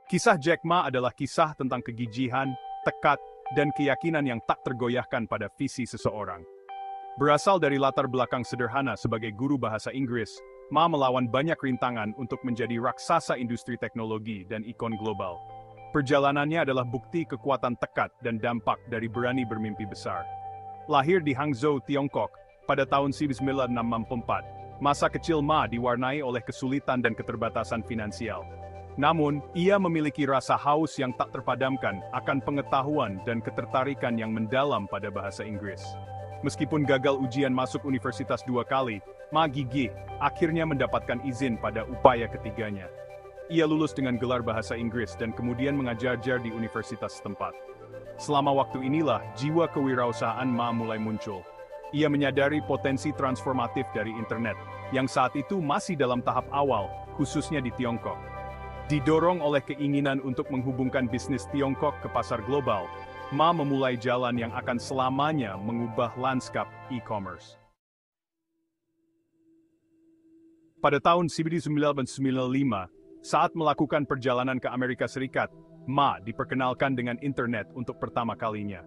Kisah Jack Ma adalah kisah tentang kegigihan, tekad, dan keyakinan yang tak tergoyahkan pada visi seseorang. Berasal dari latar belakang sederhana sebagai guru bahasa Inggris, Ma melawan banyak rintangan untuk menjadi raksasa industri teknologi dan ikon global. Perjalanannya adalah bukti kekuatan tekad dan dampak dari berani bermimpi besar. Lahir di Hangzhou, Tiongkok, pada tahun 1964, masa kecil Ma diwarnai oleh kesulitan dan keterbatasan finansial. Namun, ia memiliki rasa haus yang tak terpadamkan akan pengetahuan dan ketertarikan yang mendalam pada bahasa Inggris. Meskipun gagal ujian masuk universitas 2 kali, Ma gigih akhirnya mendapatkan izin pada upaya ketiganya. Ia lulus dengan gelar bahasa Inggris dan kemudian mengajar di universitas setempat. Selama waktu inilah jiwa kewirausahaan Ma mulai muncul. Ia menyadari potensi transformatif dari internet, yang saat itu masih dalam tahap awal, khususnya di Tiongkok. Didorong oleh keinginan untuk menghubungkan bisnis Tiongkok ke pasar global, Ma memulai jalan yang akan selamanya mengubah lanskap e-commerce. Pada tahun 1995, saat melakukan perjalanan ke Amerika Serikat, Ma diperkenalkan dengan internet untuk pertama kalinya.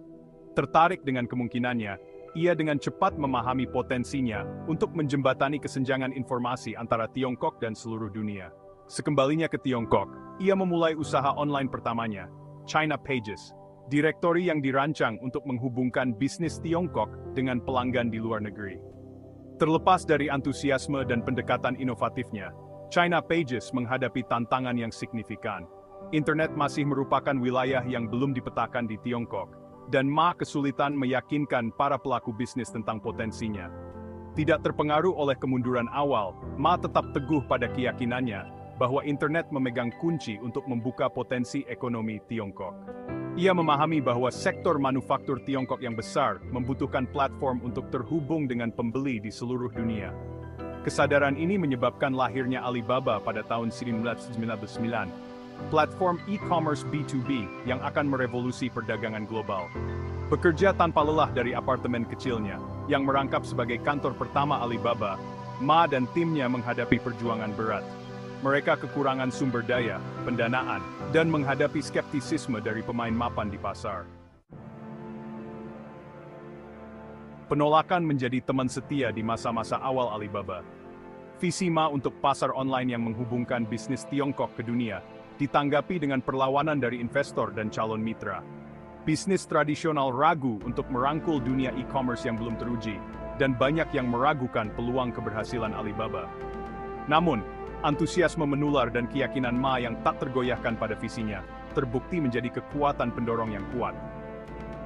Tertarik dengan kemungkinannya, ia dengan cepat memahami potensinya untuk menjembatani kesenjangan informasi antara Tiongkok dan seluruh dunia. Sekembalinya ke Tiongkok, ia memulai usaha online pertamanya, China Pages, direktori yang dirancang untuk menghubungkan bisnis Tiongkok dengan pelanggan di luar negeri. Terlepas dari antusiasme dan pendekatan inovatifnya, China Pages menghadapi tantangan yang signifikan. Internet masih merupakan wilayah yang belum dipetakan di Tiongkok, dan Ma kesulitan meyakinkan para pelaku bisnis tentang potensinya. Tidak terpengaruh oleh kemunduran awal, Ma tetap teguh pada keyakinannya bahwa internet memegang kunci untuk membuka potensi ekonomi Tiongkok. Ia memahami bahwa sektor manufaktur Tiongkok yang besar membutuhkan platform untuk terhubung dengan pembeli di seluruh dunia. Kesadaran ini menyebabkan lahirnya Alibaba pada tahun 1999, platform e-commerce B2B yang akan merevolusi perdagangan global. Bekerja tanpa lelah dari apartemen kecilnya, yang merangkap sebagai kantor pertama Alibaba, Ma dan timnya menghadapi perjuangan berat. Mereka kekurangan sumber daya, pendanaan, dan menghadapi skeptisisme dari pemain mapan di pasar. Penolakan menjadi teman setia di masa-masa awal Alibaba. Visi Ma untuk pasar online yang menghubungkan bisnis Tiongkok ke dunia ditanggapi dengan perlawanan dari investor dan calon mitra. Bisnis tradisional ragu untuk merangkul dunia e-commerce yang belum teruji, dan banyak yang meragukan peluang keberhasilan Alibaba. Namun, antusiasme menular dan keyakinan Ma yang tak tergoyahkan pada visinya terbukti menjadi kekuatan pendorong yang kuat.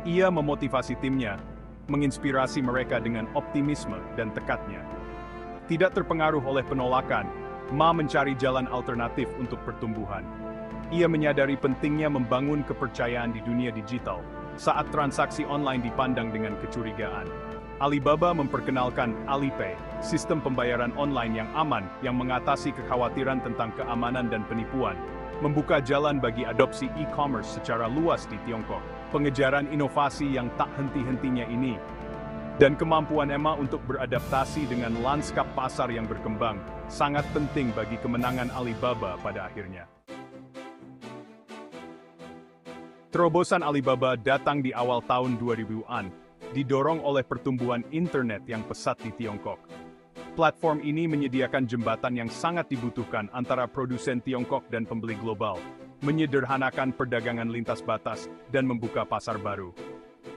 Ia memotivasi timnya, menginspirasi mereka dengan optimisme dan tekadnya. Tidak terpengaruh oleh penolakan, Ma mencari jalan alternatif untuk pertumbuhan. Ia menyadari pentingnya membangun kepercayaan di dunia digital saat transaksi online dipandang dengan kecurigaan. Alibaba memperkenalkan Alipay, sistem pembayaran online yang aman yang mengatasi kekhawatiran tentang keamanan dan penipuan, membuka jalan bagi adopsi e-commerce secara luas di Tiongkok. Pengejaran inovasi yang tak henti-hentinya ini, dan kemampuan Ma untuk beradaptasi dengan lanskap pasar yang berkembang, sangat penting bagi kemenangan Alibaba pada akhirnya. Terobosan Alibaba datang di awal tahun 2000-an, didorong oleh pertumbuhan internet yang pesat di Tiongkok. Platform ini menyediakan jembatan yang sangat dibutuhkan antara produsen Tiongkok dan pembeli global, menyederhanakan perdagangan lintas batas, dan membuka pasar baru.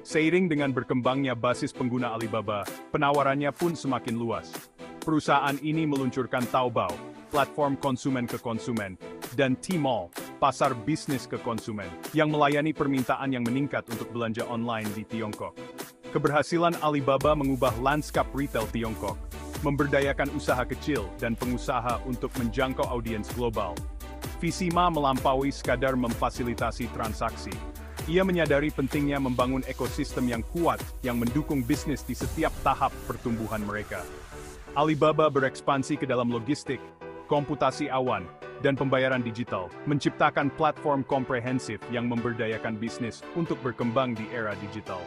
Seiring dengan berkembangnya basis pengguna Alibaba, penawarannya pun semakin luas. Perusahaan ini meluncurkan Taobao, platform konsumen ke konsumen, dan Tmall, pasar bisnis ke konsumen, yang melayani permintaan yang meningkat untuk belanja online di Tiongkok. Keberhasilan Alibaba mengubah lanskap retail Tiongkok, memberdayakan usaha kecil dan pengusaha untuk menjangkau audiens global. Visi Ma melampaui sekadar memfasilitasi transaksi. Ia menyadari pentingnya membangun ekosistem yang kuat yang mendukung bisnis di setiap tahap pertumbuhan mereka. Alibaba berekspansi ke dalam logistik, komputasi awan, dan pembayaran digital, menciptakan platform komprehensif yang memberdayakan bisnis untuk berkembang di era digital.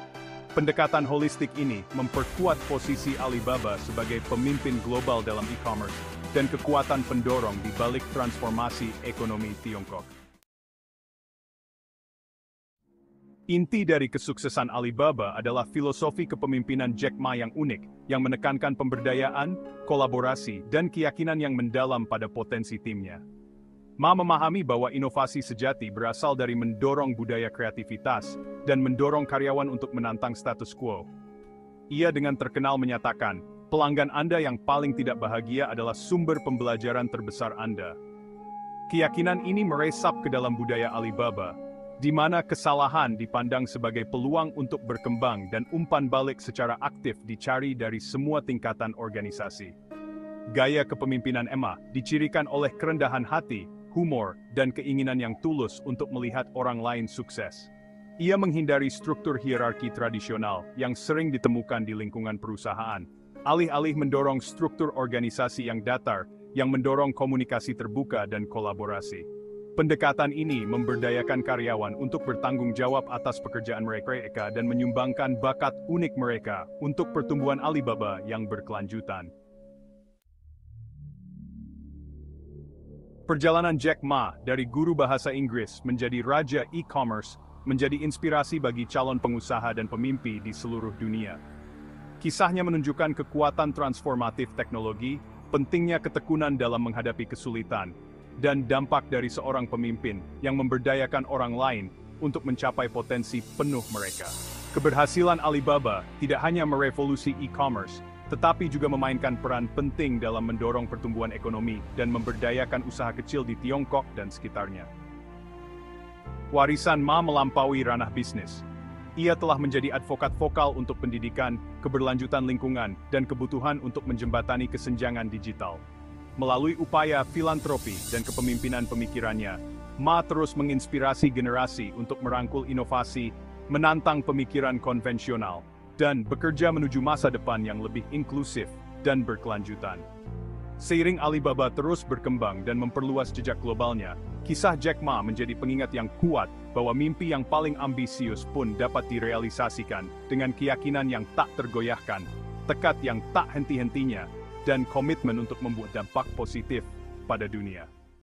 Pendekatan holistik ini memperkuat posisi Alibaba sebagai pemimpin global dalam e-commerce dan kekuatan pendorong di balik transformasi ekonomi Tiongkok. Inti dari kesuksesan Alibaba adalah filosofi kepemimpinan Jack Ma yang unik, yang menekankan pemberdayaan, kolaborasi, dan keyakinan yang mendalam pada potensi timnya. Ma memahami bahwa inovasi sejati berasal dari mendorong budaya kreativitas dan mendorong karyawan untuk menantang status quo. Ia dengan terkenal menyatakan, pelanggan Anda yang paling tidak bahagia adalah sumber pembelajaran terbesar Anda. Keyakinan ini meresap ke dalam budaya Alibaba, di mana kesalahan dipandang sebagai peluang untuk berkembang dan umpan balik secara aktif dicari dari semua tingkatan organisasi. Gaya kepemimpinan Ma dicirikan oleh kerendahan hati, humor, dan keinginan yang tulus untuk melihat orang lain sukses. Ia menghindari struktur hierarki tradisional yang sering ditemukan di lingkungan perusahaan, alih-alih mendorong struktur organisasi yang datar, yang mendorong komunikasi terbuka dan kolaborasi. Pendekatan ini memberdayakan karyawan untuk bertanggung jawab atas pekerjaan mereka dan menyumbangkan bakat unik mereka untuk pertumbuhan Alibaba yang berkelanjutan. Perjalanan Jack Ma dari guru bahasa Inggris menjadi raja e-commerce menjadi inspirasi bagi calon pengusaha dan pemimpi di seluruh dunia. Kisahnya menunjukkan kekuatan transformatif teknologi, pentingnya ketekunan dalam menghadapi kesulitan, dan dampak dari seorang pemimpin yang memberdayakan orang lain untuk mencapai potensi penuh mereka. Keberhasilan Alibaba tidak hanya merevolusi e-commerce, tetapi juga memainkan peran penting dalam mendorong pertumbuhan ekonomi dan memberdayakan usaha kecil di Tiongkok dan sekitarnya. Warisan Ma melampaui ranah bisnis. Ia telah menjadi advokat vokal untuk pendidikan, keberlanjutan lingkungan, dan kebutuhan untuk menjembatani kesenjangan digital. Melalui upaya filantropi dan kepemimpinan pemikirannya, Ma terus menginspirasi generasi untuk merangkul inovasi, menantang pemikiran konvensional, dan bekerja menuju masa depan yang lebih inklusif dan berkelanjutan. Seiring Alibaba terus berkembang dan memperluas jejak globalnya, kisah Jack Ma menjadi pengingat yang kuat bahwa mimpi yang paling ambisius pun dapat direalisasikan dengan keyakinan yang tak tergoyahkan, tekad yang tak henti-hentinya, dan komitmen untuk membuat dampak positif pada dunia.